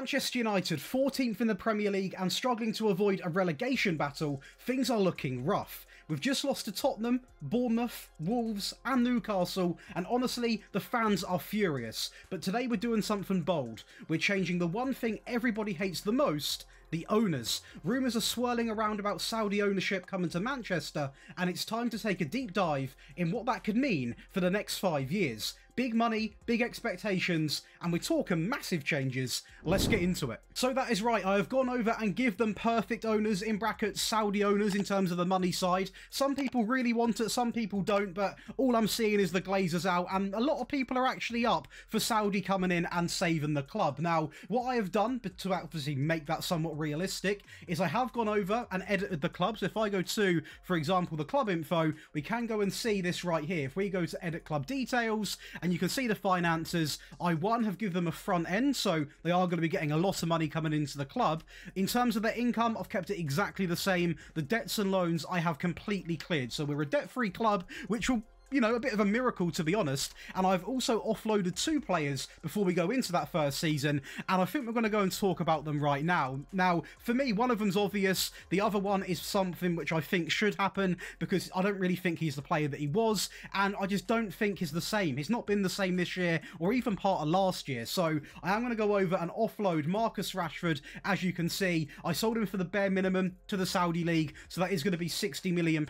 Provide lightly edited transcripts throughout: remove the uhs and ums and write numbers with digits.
Manchester United, 14th in the Premier League and struggling to avoid a relegation battle, things are looking rough. We've just lost to Tottenham, Bournemouth, Wolves and Newcastle, and honestly, the fans are furious. But today we're doing something bold. We're changing the one thing everybody hates the most, the owners. Rumours are swirling around about Saudi ownership coming to Manchester, and it's time to take a deep dive in what that could mean for the next 5 years. Big money, big expectations, and we're talking massive changes. Let's get into it. So that is right, I have gone over and give them perfect owners, in brackets Saudi owners in terms of the money side. Some people really want it, some people don't, but all I'm seeing is the Glazers out, and a lot of people are actually up for Saudi coming in and saving the club. Now, what I have done, but to obviously make that somewhat realistic, is I have gone over and edited the club. So if I go to, for example, the club info, we can go and see this right here. If we go to edit club details, and you can see the finances, I have given them a front end, so they are going to be getting a lot of money coming into the club. In terms of their income, I've kept it exactly the same. The debts and loans I have completely cleared, so we're a debt-free club, which will, you know, a bit of a miracle, to be honest. And I've also offloaded 2 players before we go into that first season, and I think we're going to go and talk about them right now. Now, for me, one of them's obvious. The other one is something which I think should happen, because I don't really think he's the player that he was, and I just don't think he's the same. He's not been the same this year, or even part of last year. So I am going to go over and offload Marcus Rashford. As you can see, I sold him for the bare minimum to the Saudi League, so that is going to be £60 million.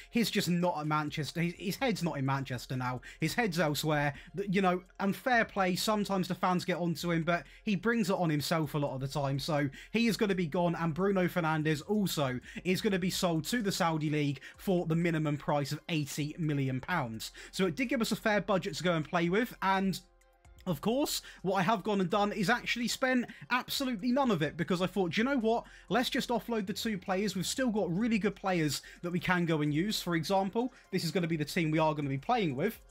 He's just not at Manchester. His head's not in Manchester now. His head's elsewhere. You know, and fair play, sometimes the fans get onto him, but he brings it on himself a lot of the time. So he is going to be gone, and Bruno Fernandes also is going to be sold to the Saudi League for the minimum price of £80 million. So it did give us a fair budget to go and play with, and of course, what I have gone and done is actually spent absolutely none of it, because I thought, do you know what? Let's just offload the 2 players. We've still got really good players that we can go and use. For example, this is going to be the team we are going to be playing with.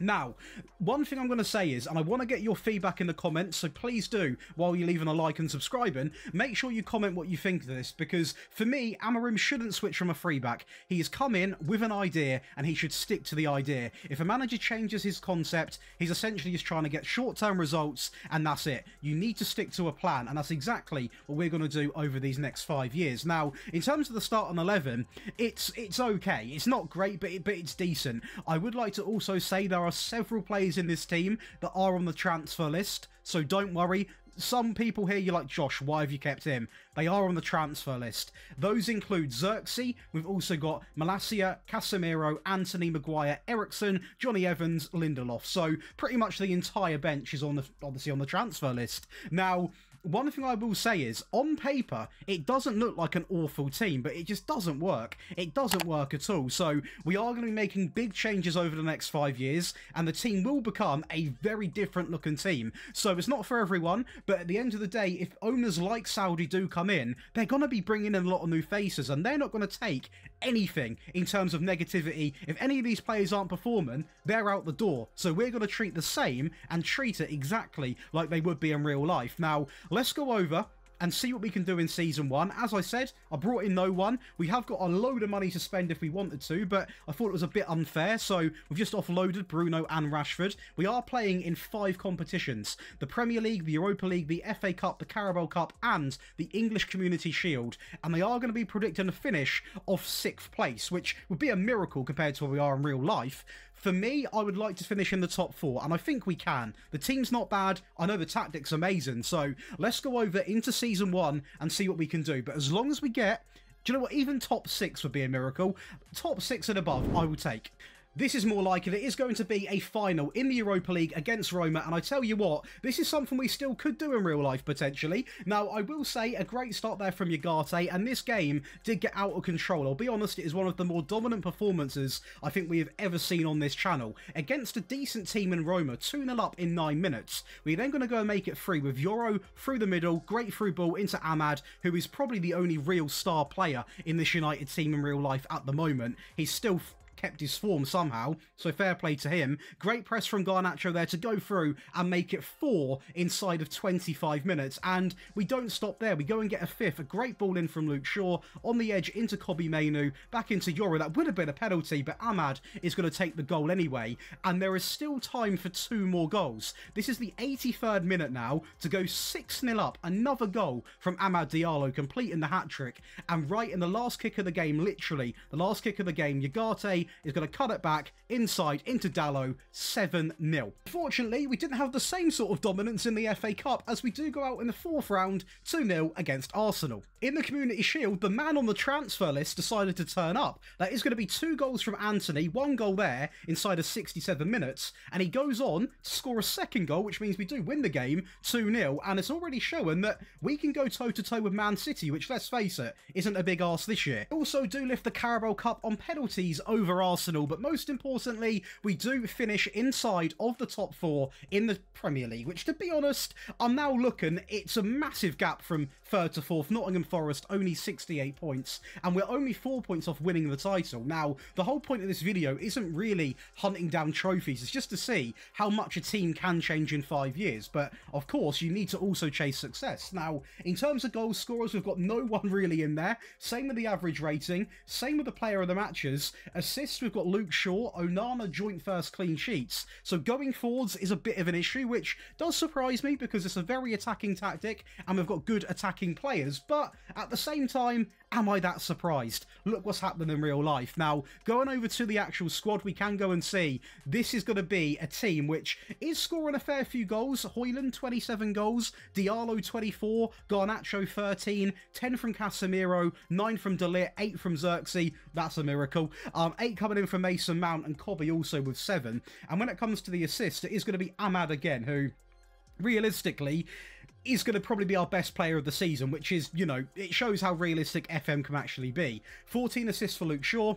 Now, one thing I'm going to say is, and I want to get your feedback in the comments, so please do, while you're leaving a like and subscribing, make sure you comment what you think of this, because for me, Amarim shouldn't switch from a free back. He has come in with an idea, and he should stick to the idea. If a manager changes his concept, he's essentially just trying to get short-term results, and that's it. You need to stick to a plan, and that's exactly what we're going to do over these next 5 years. Now, in terms of the starting 11, it's okay. It's not great, but it's decent. I would like to also say there are several players in this team that are on the transfer list, so don't worry. Some people here, you're like, Josh, why have you kept him? They are on the transfer list. Those include Xerxes. We've also got Malacia, Casemiro, Anthony Maguire, Ericsson, Johnny Evans, Lindelof. So pretty much the entire bench is obviously on the transfer list. Now, one thing I will say is, on paper, it doesn't look like an awful team, but it just doesn't work. It doesn't work at all. So we are going to be making big changes over the next 5 years, and the team will become a very different looking team. So it's not for everyone, but at the end of the day, if owners like Saudi do come in, they're going to be bringing in a lot of new faces, and they're not going to take anything in terms of negativity. If any of these players aren't performing, they're out the door. So we're going to treat the same and treat it exactly like they would be in real life. Now, let's go over and see what we can do in Season 1. As I said, I brought in no one. We have got a load of money to spend if we wanted to, but I thought it was a bit unfair, so we've just offloaded Bruno and Rashford. We are playing in 5 competitions: the Premier League, the Europa League, the FA Cup, the Carabao Cup, and the English Community Shield, and they are going to be predicting a finish of 6th place, which would be a miracle compared to where we are in real life. For me, I would like to finish in the top 4, and I think we can. The team's not bad. I know the tactic's amazing, so let's go over into Season 1 and see what we can do. But as long as we get, do you know what, even top 6 would be a miracle. Top 6 and above, I will take. This is more likely. It is going to be a final in the Europa League against Roma, and I tell you what, this is something we still could do in real life, potentially. Now, I will say, a great start there from Ugarte, and this game did get out of control. I'll be honest, it is one of the more dominant performances I think we have ever seen on this channel. Against a decent team in Roma, 2-0 up in 9 minutes. We're then going to go and make it free with Yoro through the middle, great through ball into Ahmad, who is probably the only real star player in this United team in real life at the moment. He's still kept his form somehow, so fair play to him. Great press from Garnacho there to go through and make it 4 inside of 25 minutes, and we don't stop there. We go and get a 5th. A great ball in from Luke Shaw, on the edge into Kobbie Mainoo, back into Yoro. That would have been a penalty, but Ahmad is going to take the goal anyway, and there is still time for 2 more goals. This is the 83rd minute now to go 6-0 up. Another goal from Amad Diallo, completing the hat-trick, and right in the last kick of the game, literally the last kick of the game, Ugarte is going to cut it back inside into Dallo, 7-0. Fortunately, we didn't have the same sort of dominance in the FA Cup, as we do go out in the 4th round 2-0 against Arsenal. In the Community Shield, the man on the transfer list decided to turn up. That is going to be 2 goals from Anthony, 1 goal there inside of 67 minutes, and he goes on to score a 2nd goal, which means we do win the game 2-0, and it's already showing that we can go toe-to-toe with Man City, which, let's face it, isn't a big arse this year. Also do lift the Carabao Cup on penalties over Arsenal, but most importantly, we do finish inside of the top 4 in the Premier League, which, to be honest, I'm now looking, it's a massive gap from 3rd to 4th. Nottingham Forest only 68 points, and we're only 4 points off winning the title. Now, the whole point of this video isn't really hunting down trophies, it's just to see how much a team can change in 5 years, but of course you need to also chase success. Now, in terms of goal scorers, we've got no one really in there. Same with the average rating, same with the player of the matches. Assists, we've got Luke Shaw, Onana joint first clean sheets, so going forwards is a bit of an issue, which does surprise me because it's a very attacking tactic and we've got good attacking players, but at the same time, am I that surprised? Look what's happening in real life. Now, going over to the actual squad, we can go and see this is going to be a team which is scoring a fair few goals. Højlund, 27 goals, Diallo, 24, Garnacho, 13, 10 from Casemiro, 9 from De Ligt, 8 from Xerxes, that's a miracle, 8 coming in from Mason Mount, and Kobbie also with 7. And when it comes to the assist, it is going to be Ahmad again, who, realistically, is going to probably be our best player of the season, which is, you know, it shows how realistic FM can actually be. 14 assists for Luke Shaw,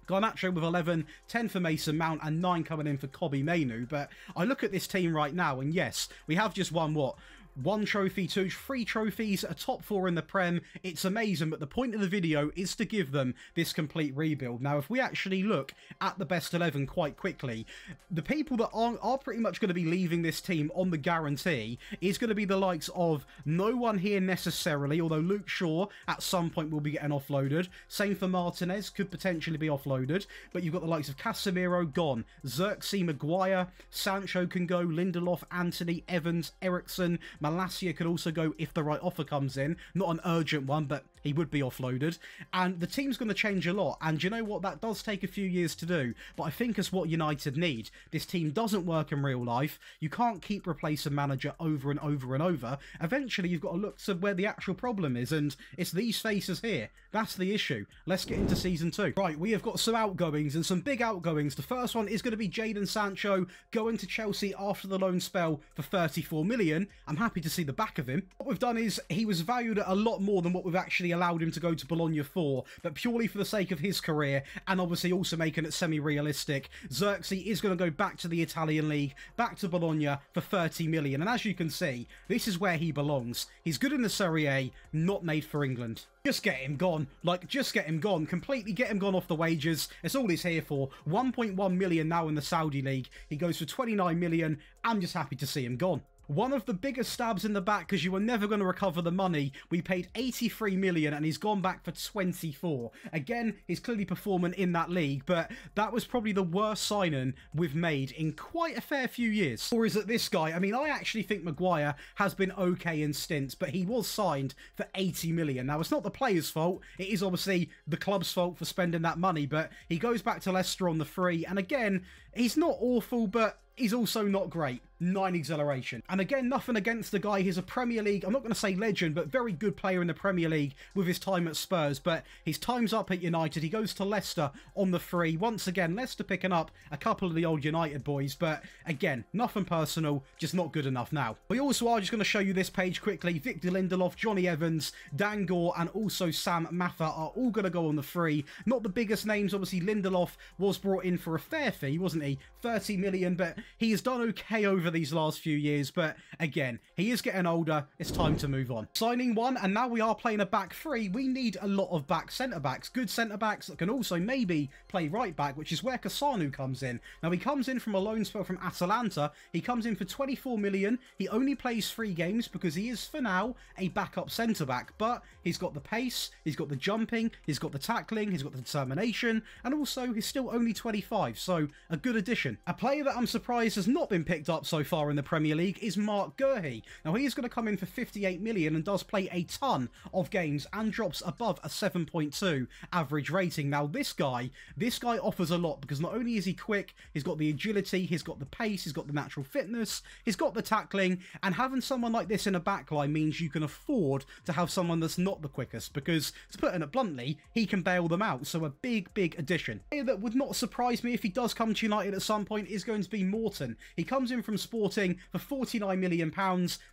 Garnacho with 11, 10 for Mason Mount, and 9 coming in for Kobbie Mainoo. But I look at this team right now, and yes, we have just won, what, 1 trophy, 2, 3 trophies, a top 4 in the Prem. It's amazing, but the point of the video is to give them this complete rebuild. Now, if we actually look at the best 11 quite quickly, the people that are pretty much going to be leaving this team on the guarantee is going to be the likes of no one here necessarily, although Luke Shaw at some point will be getting offloaded. Same for Martinez, could potentially be offloaded, but you've got the likes of Casemiro gone, Xerxes, Maguire, Sancho can go, Lindelof, Anthony, Evans, Eriksson, Malacia could also go if the right offer comes in. Not an urgent one, but he would be offloaded. And the team's going to change a lot. And you know what? That does take a few years to do. But I think it's what United need. This team doesn't work in real life. You can't keep replacing manager over and over and over. Eventually, you've got to look to where the actual problem is. And it's these faces here. That's the issue. Let's get into Season 2. Right, we have got some outgoings and some big outgoings. The first one is going to be Jadon Sancho going to Chelsea after the loan spell for 34 million. I'm happy to see the back of him. What we've done is he was valued at a lot more than what we've actually allowed him to go to Bologna for, but purely for the sake of his career and obviously also making it semi-realistic, Xerxes is going to go back to the Italian league, back to Bologna for 30 million. And as you can see, this is where he belongs. He's good in the Serie A, not made for England. Just get him gone. Like, just get him gone. Completely get him gone off the wages. It's all he's here for. 1.1 million now in the Saudi league. He goes for 29 million. I'm just happy to see him gone. One of the biggest stabs in the back because you were never going to recover the money. We paid 83 million and he's gone back for 24. Again, he's clearly performing in that league, but that was probably the worst signing we've made in quite a fair few years. Or is it this guy? I mean, I actually think Maguire has been okay in stints, but he was signed for 80 million. Now, it's not the player's fault. It is obviously the club's fault for spending that money, but he goes back to Leicester on the free. And again, he's not awful, but he's also not great. 9 acceleration. And again, nothing against the guy. He's a Premier League, I'm not going to say legend, but very good player in the Premier League with his time at Spurs. But his time's up at United. He goes to Leicester on the free. Once again, Leicester picking up a couple of the old United boys. But again, nothing personal, just not good enough now. We also are just going to show you this page quickly. Victor Lindelof, Johnny Evans, Dan Gore, and also Sam Mather are all going to go on the free. Not the biggest names. Obviously, Lindelof was brought in for a fair fee, wasn't he? 30 million, but he has done okay over these last few years, but again, he is getting older. It's time to move on. Signing one, and now we are playing a back three. We need a lot of back centre-backs, good centre-backs that can also maybe play right-back, which is where Cassano comes in. Now, he comes in from a loan spell from Atalanta. He comes in for 24 million. He only plays 3 games because he is, for now, a backup centre-back, but he's got the pace, he's got the jumping, he's got the tackling, he's got the determination, and also he's still only 25, so a good addition. A player that I'm surprised has not been picked up so far in the Premier League is Mark Gurhey. Now, he is going to come in for 58 million and does play a ton of games and drops above a 7.2 average rating. Now, this guy offers a lot because not only is he quick, he's got the agility, he's got the pace, he's got the natural fitness, he's got the tackling, and having someone like this in a backline means you can afford to have someone that's not the quickest because, to put it bluntly, he can bail them out. So a big addition. A player that would not surprise me if he does come to United at some point is going to be Morton. He comes in from Sporting for £49 million.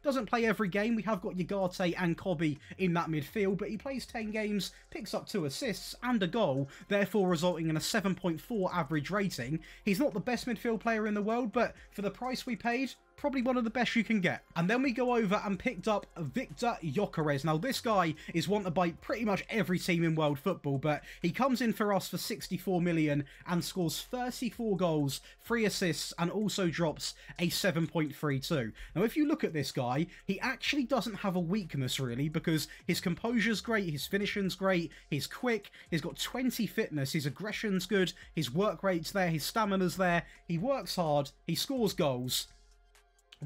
Doesn't play every game. We have got Ugarte and Kobe in that midfield, but he plays 10 games, picks up 2 assists and a goal, therefore resulting in a 7.4 average rating. He's not the best midfield player in the world, but for the price we paid, probably one of the best you can get. And then we go over and picked up Victor Gyökeres. Now, this guy is wanted by pretty much every team in world football, but he comes in for us for 64 million and scores 34 goals, 3 assists, and also drops a 7.32. Now, if you look at this guy, he actually doesn't have a weakness, really, because his composure's great, his finishing's great, he's quick, he's got 20 fitness, his aggression's good, his work rate's there, his stamina's there, he works hard, he scores goals.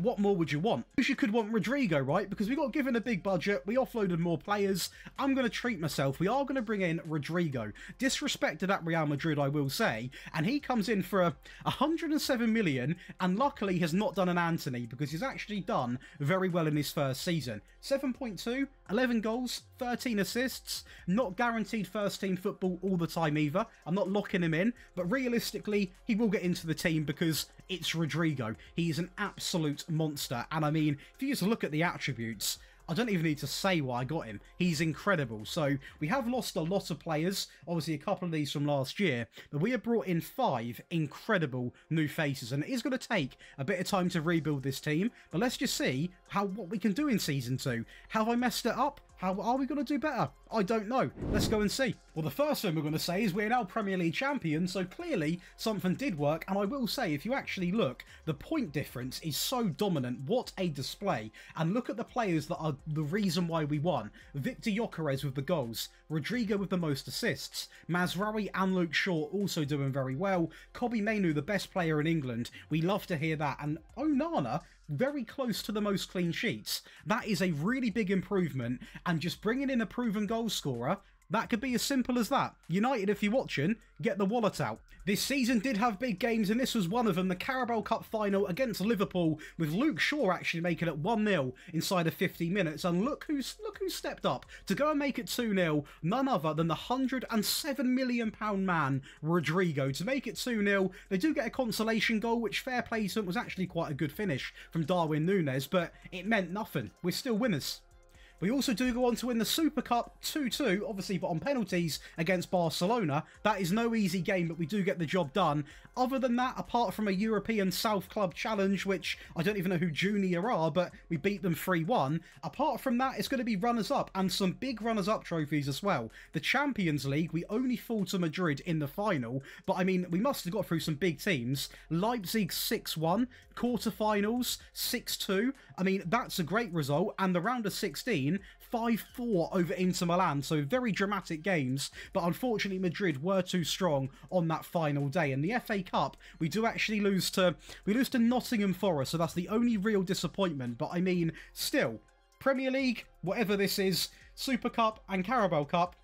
What more would you want? You could want Rodrigo, right? Because we got given a big budget, we offloaded more players. I'm going to treat myself. We are going to bring in Rodrigo. Disrespected at Real Madrid, I will say. And he comes in for 107 million, and luckily has not done an Anthony, because he's actually done very well in his first season. 7.2, 11 goals, 13 assists. Not guaranteed first team football all the time either. I'm not locking him in, but realistically, he will get into the team because it's Rodrigo. He is an absolute monster, and I mean, if you just look at the attributes, I don't even need to say why I got him. He's incredible. So we have lost a lot of players, obviously a couple of these from last year, but we have brought in 5 incredible new faces, and it is going to take a bit of time to rebuild this team, but let's just see what we can do in Season 2. Have I messed it up? How are we going to do better? I don't know. Let's go and see. Well, the first thing we're going to say is we're now Premier League champions, so clearly something did work. And I will say, if you actually look, the point difference is so dominant. What a display. And look at the players that are the reason why we won. Victor Gyökeres with the goals. Rodrigo with the most assists. Mazraoui and Luke Shaw also doing very well. Kobe Mainoo, the best player in England. We love to hear that. And Onana, very close to the most clean sheets. That is a really big improvement, and just bringing in a proven goal scorer, that could be as simple as that. United, if you're watching, get the wallet out. This season did have big games, and this was one of them, the Carabao Cup final against Liverpool, with Luke Shaw actually making it 1-0 inside of 50 minutes. And look who's stepped up to go and make it 2-0, none other than the £107 million man, Rodrigo. To make it 2-0, they do get a consolation goal, which, fair play to him, was actually quite a good finish from Darwin Núñez, but it meant nothing. We're still winners. We also do go on to win the Super Cup 2-2, obviously, but on penalties against Barcelona. That is no easy game, but we do get the job done. Other than that, apart from a European South Club Challenge, which I don't even know who Junior are, but we beat them 3-1. Apart from that, it's going to be runners-up and some big runners-up trophies as well. The Champions League, we only fall to Madrid in the final, but I mean, we must have got through some big teams. Leipzig 6-1, quarterfinals 6-2. I mean, that's a great result. And the round of 16, 5-4 over Inter Milan, so very dramatic games, but unfortunately Madrid were too strong on that final day. And the FA Cup, we do actually lose to Nottingham Forest, so that's the only real disappointment. But I mean, still, Premier League, whatever this is, Super Cup and Carabao Cup,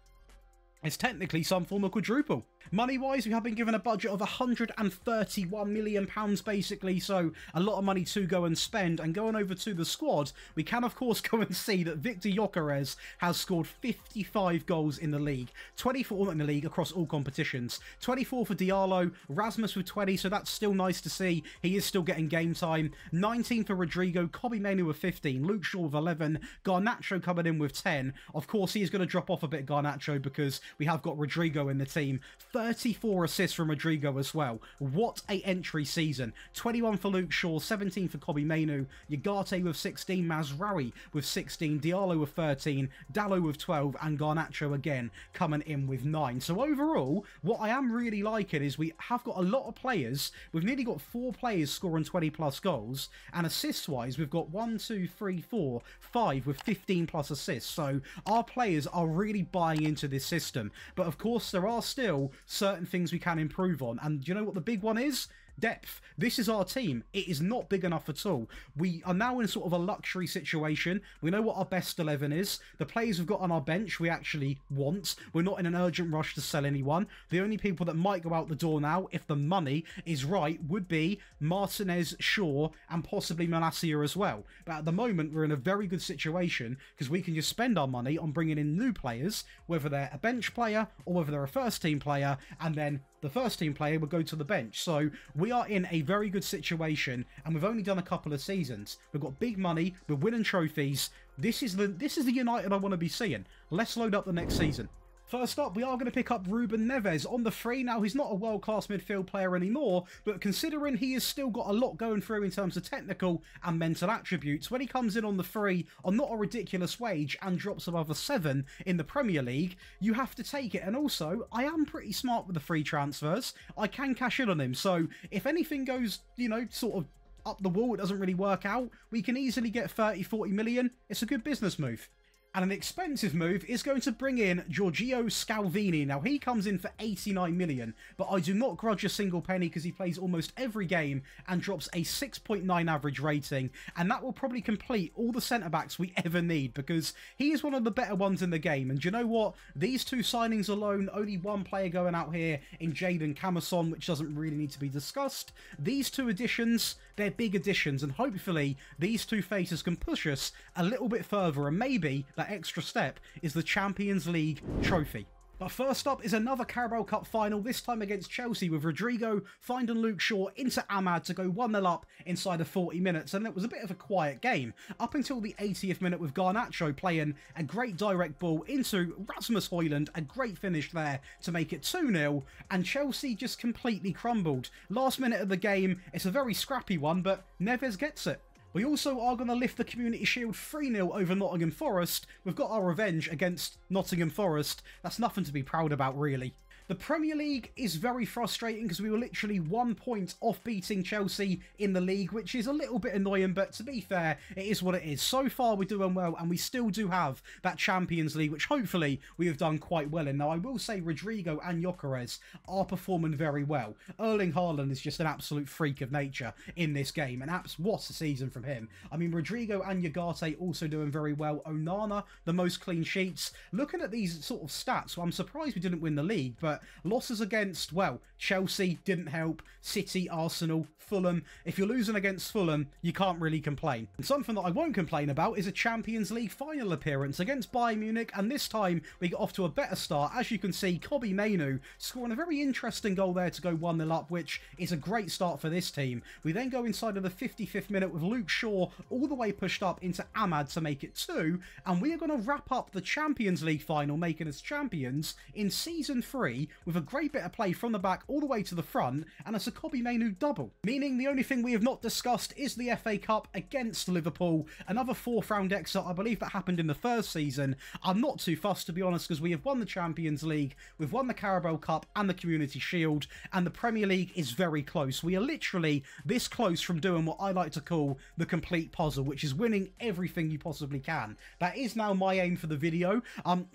it's technically some form of quadruple. Money-wise, we have been given a budget of £131 million, basically, so a lot of money to go and spend. And going over to the squad, we can, of course, go and see that Victor Gyökeres has scored 55 goals in the league. 24 in the league across all competitions. 24 for Diallo, Rasmus with 20, so that's still nice to see. He is still getting game time. 19 for Rodrigo, Kobe Mainoo with 15, Luke Shaw with 11, Garnacho coming in with 10. Of course, he is going to drop off a bit, Garnacho, because we have got Rodrigo in the team. 34 assists from Rodrigo as well. What a entry season. 21 for Luke Shaw, 17 for Kobbie Mainoo, Ugarte with 16, Mazraoui with 16, Diallo with 13, Dalot with 12, and Garnacho again coming in with 9. So overall, what I am really liking is we have got a lot of players. We've nearly got 4 players scoring 20 plus goals, and assists wise we've got 1, 2, 3, 4, 5 with 15 plus assists. So our players are really buying into this system, but of course there are still certain things we can improve on, and do you know what the big one is? Depth. This is our team. It is not big enough at all. We are now in sort of a luxury situation. We know what our best 11 is. The players we've got on our bench we actually want. We're not in an urgent rush to sell anyone. The only people that might go out the door now, if the money is right, would be Martinez, Shaw, and possibly Malacia as well. But at the moment, we're in a very good situation because we can just spend our money on bringing in new players, whether they're a bench player or whether they're a first team player, and then the first team player will go to the bench. So we are in a very good situation, and we've only done a couple of seasons. We've got big money, we're winning trophies. This is the United I want to be seeing. Let's load up the next season. First up, we are going to pick up Ruben Neves on the free. Now, he's not a world-class midfield player anymore, but considering he has still got a lot going through in terms of technical and mental attributes, when he comes in on the free on not a ridiculous wage and drops above a 7 in the Premier League, you have to take it. And also, I am pretty smart with the free transfers. I can cash in on him, so if anything goes, you know, sort of up the wall, it doesn't really work out, we can easily get 30, 40 million. It's a good business move. And an expensive move is going to bring in Giorgio Scalvini. Now, he comes in for 89 million, but I do not grudge a single penny because he plays almost every game and drops a 6.9 average rating. And that will probably complete all the centre-backs we ever need because he is one of the better ones in the game. And do you know what? These 2 signings alone, only 1 player going out here in Jadon Camason, which doesn't really need to be discussed. These 2 additions, they're big additions, and hopefully these 2 faces can push us a little bit further, and maybe that extra step is the Champions League trophy. But first up is another Carabao Cup final, this time against Chelsea, with Rodrigo finding Luke Shaw into Ahmad to go 1-0 up inside of 40 minutes. And it was a bit of a quiet game, up until the 80th minute with Garnacho playing a great direct ball into Rasmus Højlund, a great finish there to make it 2-0, and Chelsea just completely crumbled. Last minute of the game, it's a very scrappy one, but Neves gets it. We also are going to lift the Community Shield 3-0 over Nottingham Forest. We've got our revenge against Nottingham Forest. That's nothing to be proud about, really. The Premier League is very frustrating because we were literally 1 point off beating Chelsea in the league, which is a little bit annoying, but to be fair, it is what it is. So far, we're doing well, and we still do have that Champions League, which hopefully we have done quite well in. Now, I will say Rodrigo and Gyökeres are performing very well. Erling Haaland is just an absolute freak of nature in this game, and what a season from him. I mean, Rodrigo and Ugarte also doing very well. Onana, the most clean sheets. Looking at these sort of stats, well, I'm surprised we didn't win the league, but losses against, well, Chelsea didn't help, City, Arsenal, Fulham. If you're losing against Fulham, you can't really complain. And something that I won't complain about is a Champions League final appearance against Bayern Munich, and this time we got off to a better start. As you can see, Kobbie Mainoo scoring a very interesting goal there to go 1-0 up, which is a great start for this team. We then go inside of the 55th minute with Luke Shaw all the way pushed up into Ahmad to make it 2, and we are going to wrap up the Champions League final, making us champions in Season 3 with a great bit of play from the back all the way to the front, and it's a Kobbie Mainoo double. Meaning the only thing we have not discussed is the FA Cup against Liverpool, another 4th round exit. I believe that happened in the first season. I'm not too fussed, to be honest, because we have won the Champions League, we've won the Carabao Cup and the Community Shield, and the Premier League is very close. We are literally this close from doing what I like to call the complete puzzle, which is winning everything you possibly can. That is now my aim for the video.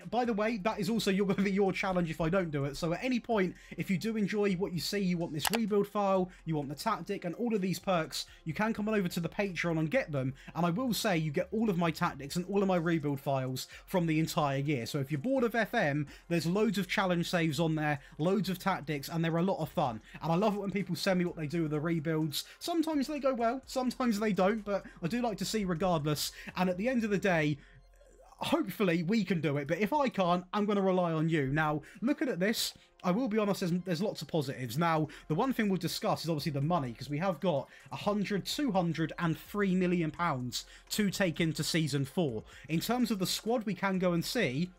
By the way, that is also going to be your challenge if I don't do it. So at any point, if you do enjoy what you see, you want this rebuild file, you want the tactic and all of these perks, you can come on over to the Patreon and get them. And I will say you get all of my tactics and all of my rebuild files from the entire year. So if you're bored of FM, there's loads of challenge saves on there, loads of tactics, and they're a lot of fun. And I love it when people send me what they do with the rebuilds. Sometimes they go well, sometimes they don't, but I do like to see regardless. And at the end of the day, hopefully we can do it, but if I can't, I'm going to rely on you. Now, looking at this, I will be honest, there's lots of positives. Now, the one thing we'll discuss is obviously the money, because we have got 100, 200 and £3 million to take into Season 4. In terms of the squad, we can go and see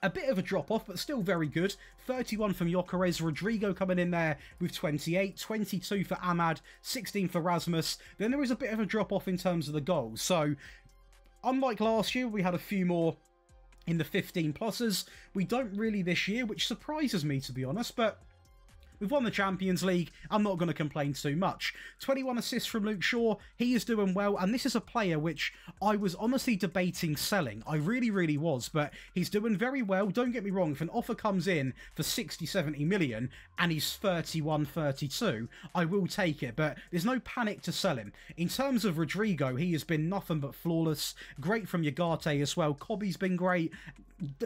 A bit of a drop-off, but still very good. 31 from Gyökeres, Rodrigo coming in there with 28, 22 for Ahmad, 16 for Rasmus. Then there is a bit of a drop-off in terms of the goals. So, unlike last year, we had a few more in the 15 pluses. We don't really this year, which surprises me, to be honest, but we've won the Champions League. I'm not going to complain too much. 21 assists from Luke Shaw. He is doing well. And this is a player which I was honestly debating selling. I really, really was. But he's doing very well. Don't get me wrong. If an offer comes in for 60, 70 million and he's 31, 32, I will take it. But there's no panic to sell him. In terms of Rodrigo, he has been nothing but flawless. Great from Ugarte as well. Kobbie's been great.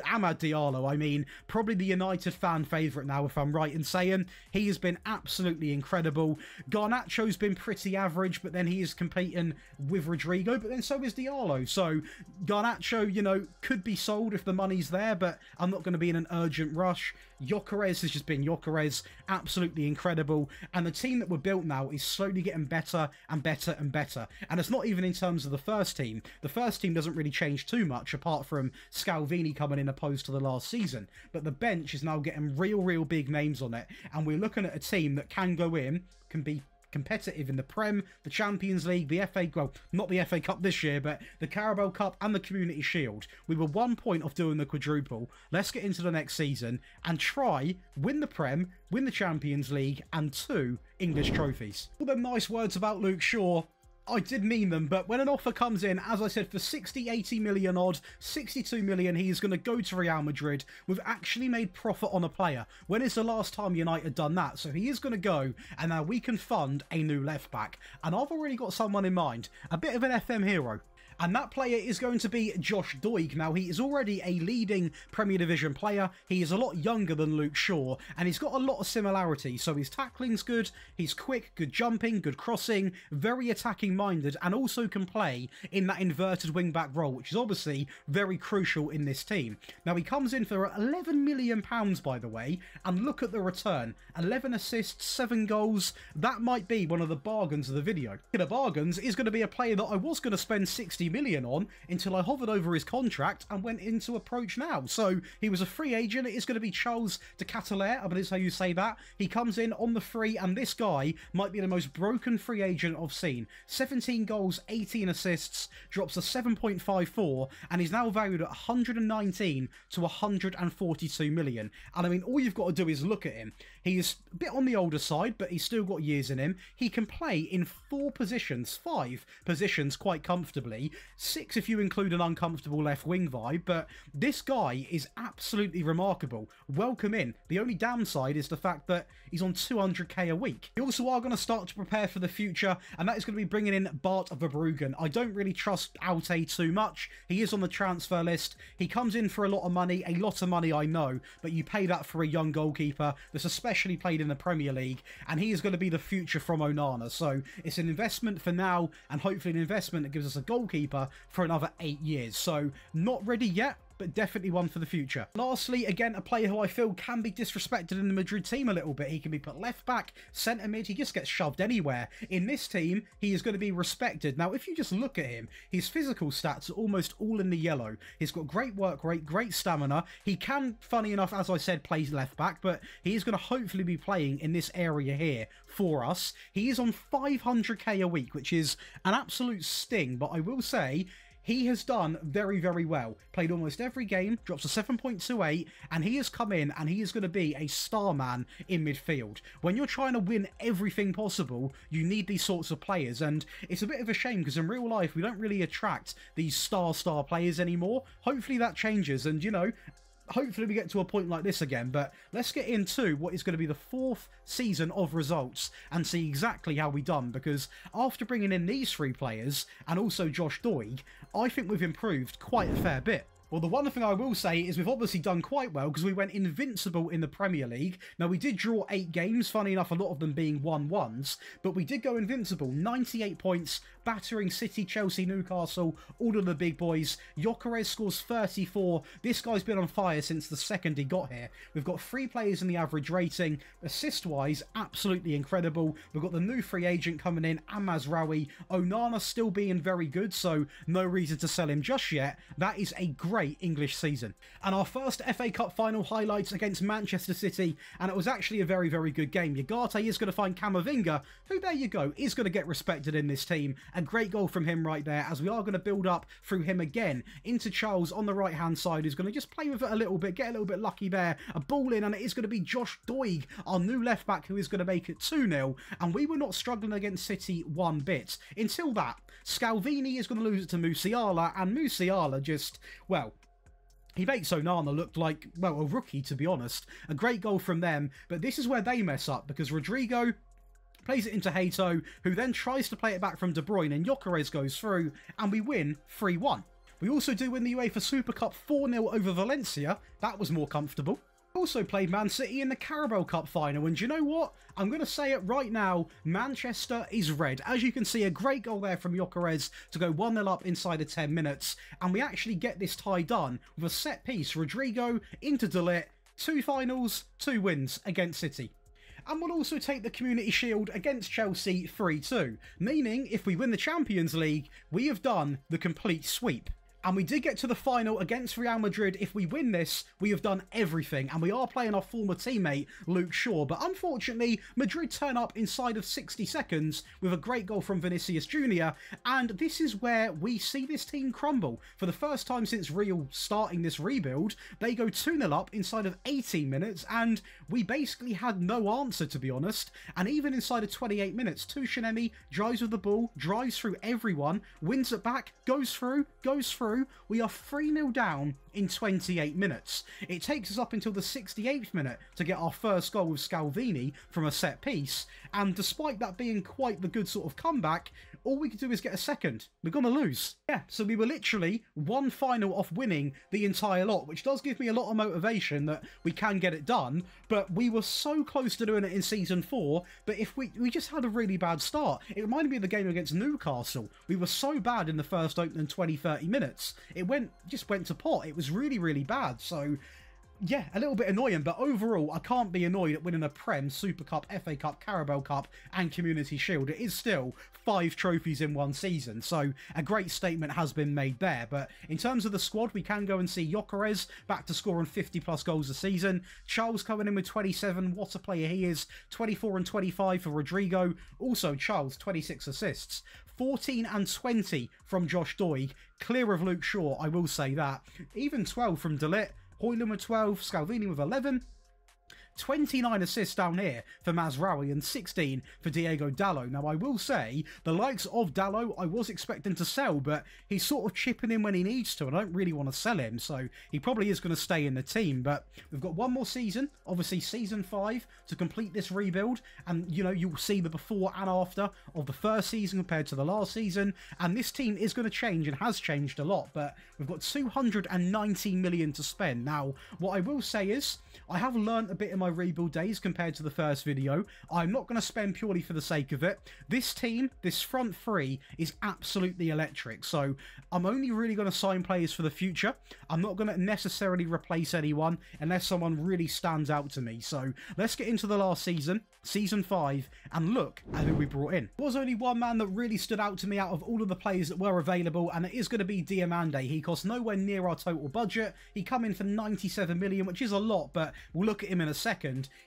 Amad Diallo, I mean, probably the United fan favourite now, if I'm right in saying. He has been absolutely incredible. Garnacho's been pretty average, but then he is competing with Rodrigo, but then so is Diallo. So Garnacho, you know, could be sold if the money's there, but I'm not going to be in an urgent rush. Gyökeres has just been Gyökeres, absolutely incredible. And the team that we're built now is slowly getting better and better and better. And it's not even in terms of the first team. The first team doesn't really change too much, apart from Scalvini coming in opposed to the last season. But the bench is now getting real big names on it. And we're looking at a team that can go in, can be competitive in the Prem, the Champions League, the FA, well, not the FA Cup this year, but the Carabao Cup and the Community Shield. We were 1 point off doing the quadruple. Let's get into the next season and try win the Prem, win the Champions League, and 2 English trophies. All them nice words about Luke Shaw, I did mean them, but when an offer comes in, as I said, for 60, 80 million odd, 62 million, he is going to go to Real Madrid. We've actually made profit on a player. When is the last time United done that? So he is going to go, and now we can fund a new left back. And I've already got someone in mind, a bit of an FM hero. And that player is going to be Josh Doig. Now, he is already a leading Premier Division player. He is a lot younger than Luke Shaw, and he's got a lot of similarities. So his tackling's good, he's quick, good jumping, good crossing, very attacking-minded, and also can play in that inverted wing-back role, which is obviously very crucial in this team. Now, he comes in for £11 million, by the way, and look at the return. 11 assists, 7 goals. That might be one of the bargains of the video. The bargains is going to be a player that I was going to spend 60 million on until I hovered over his contract and went into approach now. So he was a free agent. It is going to be Charles de Catelaire, I believe is how you say that. He comes in on the free, and this guy might be the most broken free agent I've seen. 17 goals, 18 assists, drops a 7.54, and he's now valued at 119 to 142 million. And I mean, all you've got to do is look at him. He's a bit on the older side, but he's still got years in him. He can play in 5 positions quite comfortably. 6 if you include an uncomfortable left wing vibe, but this guy is absolutely remarkable. Welcome in. The only downside is the fact that he's on 200k a week. We also are going to start to prepare for the future, and that is going to be bringing in Bart Verbruggen. I don't really trust Alte too much. He is on the transfer list. He comes in for a lot of money, I know, but you pay that for a young goalkeeper that's especially played in the Premier League, and he is going to be the future from Onana. So it's an investment for now, and hopefully an investment that gives us a goalkeeper for another 8 years. So not ready yet, but definitely one for the future. Lastly, again, a player who I feel can be disrespected in the Madrid team a little bit. He can be put left back, centre mid, he just gets shoved anywhere. In this team, he is going to be respected. Now, if you just look at him, his physical stats are almost all in the yellow. He's got great work rate, great stamina. He can, funny enough, as I said, play left back, but he is going to hopefully be playing in this area here for us. He is on 500k a week, which is an absolute sting, but I will say, he has done very well. Played almost every game, drops a 7.28, and he has come in and he is going to be a star man in midfield. When you're trying to win everything possible, you need these sorts of players, and it's a bit of a shame because in real life, we don't really attract these star players anymore. Hopefully that changes, and you know, hopefully we get to a point like this again. But let's get into what is going to be the 4th season of results and see exactly how we done, because after bringing in these 3 players and also Josh Doig, I think we've improved quite a fair bit. Well, the one thing I will say is we've obviously done quite well because we went invincible in the Premier League. Now, we did draw 8 games, funny enough, a lot of them being 1-1s, but we did go invincible. 98 points, battering City, Chelsea, Newcastle, all of the big boys. Gyökeres scores 34. This guy's been on fire since the second he got here. We've got 3 players in the average rating. Assist-wise, absolutely incredible. We've got the new free agent coming in, Amazraoui. Onana still being very good, so no reason to sell him just yet. That is a great great English season. And our first FA Cup final highlights against Manchester City, and it was actually a very, very good game. Ugarte is going to find Camavinga, who, there you go, is going to get respected in this team. A great goal from him right there, as we are going to build up through him again into Charles on the right-hand side, who's going to just play with it a little bit, get a little bit lucky there. A ball in, and it is going to be Josh Doig, our new left-back, who is going to make it 2-0. And we were not struggling against City one bit. Until that, Scalvini is going to lose it to Musiala, and Musiala just, well, he makes Onana look like, well, a rookie, to be honest. A great goal from them, but this is where they mess up, because Rodrigo plays it into Hato, who then tries to play it back from De Bruyne, and Gyökeres goes through, and we win 3-1. We also do win the UEFA Super Cup 4-0 over Valencia. That was more comfortable. Also played Man City in the Carabao Cup final, and do you know what? I'm going to say it right now, Manchester is red. As you can see, a great goal there from Gyökeres to go 1-0 up inside of 10 minutes, and we actually get this tie done with a set piece. Rodrigo into De Ligt, 2 finals, 2 wins against City. And we'll also take the Community Shield against Chelsea 3-2, meaning if we win the Champions League, we have done the complete sweep. And we did get to the final against Real Madrid. If we win this, we have done everything. And we are playing our former teammate, Luke Shaw. But unfortunately, Madrid turn up inside of 60 seconds with a great goal from Vinicius Jr. And this is where we see this team crumble. For the first time since Real starting this rebuild, they go 2-0 up inside of 18 minutes. And we basically had no answer, to be honest. And even inside of 28 minutes, Tuchel drives with the ball, drives through everyone, wins it back, goes through. We are 3-0 down in 28 minutes. It takes us up until the 68th minute to get our first goal with Scalvini from a set piece, and despite that being quite the good sort of comeback, all we could do is get a second. We're going to lose. Yeah, so we were literally one final off winning the entire lot, which does give me a lot of motivation that we can get it done, but we were so close to doing it in Season 4, but if we just had a really bad start. It reminded me of the game against Newcastle. We were so bad in the first opening 20-30 minutes. It just went to pot. It was really, really bad. So yeah, a little bit annoying, but overall, I can't be annoyed at winning a Prem, Super Cup, FA Cup, Carabao Cup, and Community Shield. It is still 5 trophies in one season, so a great statement has been made there. But in terms of the squad, we can go and see Gyökeres back to scoring 50+ goals a season. Charles coming in with 27, what a player he is. 24 and 25 for Rodrigo. Also, Charles, 26 assists. 14 and 20 from Josh Doig. Clear of Luke Shaw, I will say that. Even 12 from De Ligt. Højlund with 12, Scalvini with 11, 29 assists down here for Mazraoui and 16 for Diego Dalot. Now, I will say, the likes of Dalot, I was expecting to sell, but he's sort of chipping in when he needs to, and I don't really want to sell him, so he probably is going to stay in the team. But we've got one more season, obviously Season 5, to complete this rebuild, and, you know, you'll see the before and after of the first season compared to the last season, and this team is going to change and has changed a lot, but we've got 290 million to spend. Now, what I will say is, I have learnt a bit in my rebuild days compared to the first video. I'm not going to spend purely for the sake of it. This team, this front three, is absolutely electric. So I'm only really going to sign players for the future. I'm not going to necessarily replace anyone unless someone really stands out to me. So let's get into the last season, Season 5, and look at who we brought in. There was only one man that really stood out to me out of all of the players that were available, and it is going to be Diamande. He cost nowhere near our total budget. He come in for 97 million, which is a lot, but we'll look at him in a second.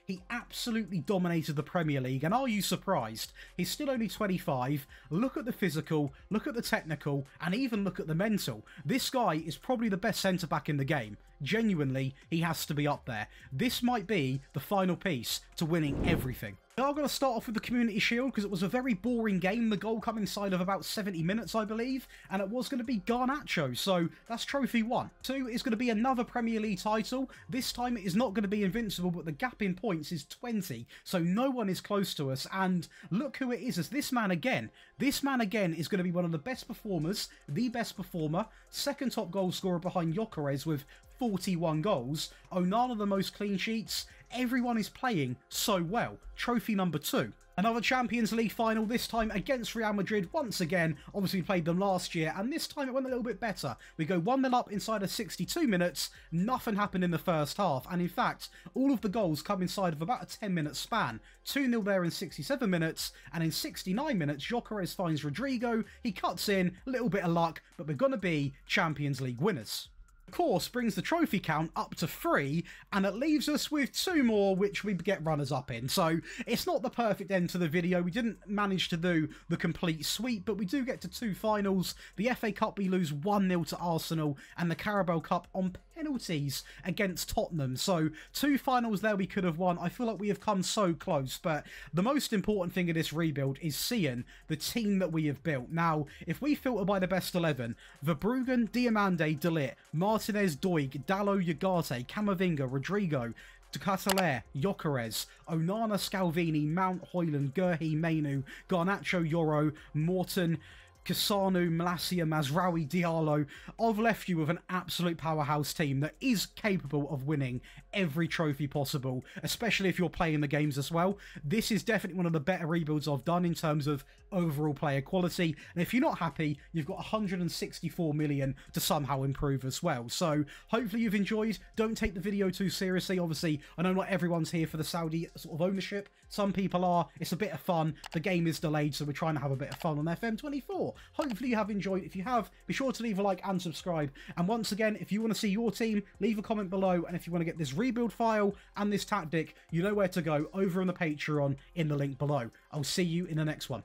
He absolutely dominated the Premier League, and are you surprised? He's still only 25. Look at the physical, look at the technical, and even look at the mental. This guy is probably the best centre-back in the game. Genuinely, he has to be up there. This might be the final piece to winning everything. Now I'm going to start off with the Community Shield because it was a very boring game. The goal come inside of about 70 minutes, I believe, and it was going to be Garnacho, so that's Trophy 1. 2 is going to be another Premier League title. This time it is not going to be invincible, but the gap in points is 20, so no one is close to us, and look who it is. It's this man again. This man again is going to be one of the best performers, the best performer, second top goal scorer behind Gyökeres with 41 goals. Onana the most clean sheets. Everyone is playing so well. Trophy number 2. Another Champions League final, this time against Real Madrid once again. Obviously we played them last year, and this time it went a little bit better. We go 1-0 up inside of 62 minutes. Nothing happened in the first half, and in fact, all of the goals come inside of about a 10-minute span. 2-0 there in 67 minutes, and in 69 minutes, Gyökeres finds Rodrigo. He cuts in, a little bit of luck, but we're going to be Champions League winners. Of course, brings the trophy count up to 3, and it leaves us with 2 more, which we get runners-up in. So it's not the perfect end to the video. We didn't manage to do the complete sweep, but we do get to 2 finals. The FA Cup, we lose 1-0 to Arsenal, and the Carabao Cup on penalties against Tottenham. So 2 finals there we could have won. I feel like we have come so close, but the most important thing in this rebuild is seeing the team that we have built. Now, if we filter by the best 11, Verbruggen, Diamande, De Ligt, Martinez, Doig, Dalot, Ugarte, Camavinga, Rodrigo, Ducatelere, Gyökeres, Onana, Scalvini, Mount, Højlund, Gurhi, Mainu, Garnacho, Yoro, Morton, Cassano, Malacia, Mazraoui, Diallo. I've left you with an absolute powerhouse team that is capable of winning every trophy possible, especially if you're playing the games as well. This is definitely one of the better rebuilds I've done in terms of overall player quality, and if you're not happy, you've got 164 million to somehow improve as well. So hopefully you've enjoyed. Don't take the video too seriously. Obviously, I know not everyone's here for the Saudi sort of ownership. Some people are. It's a bit of fun. The game is delayed, so we're trying to have a bit of fun on FM24. Hopefully you have enjoyed. If you have, be sure to leave a like and subscribe. And once again, if you want to see your team, leave a comment below. And if you want to get this rebuild file and this tactic, you know where to go, over on the Patreon in the link below. I'll see you in the next one.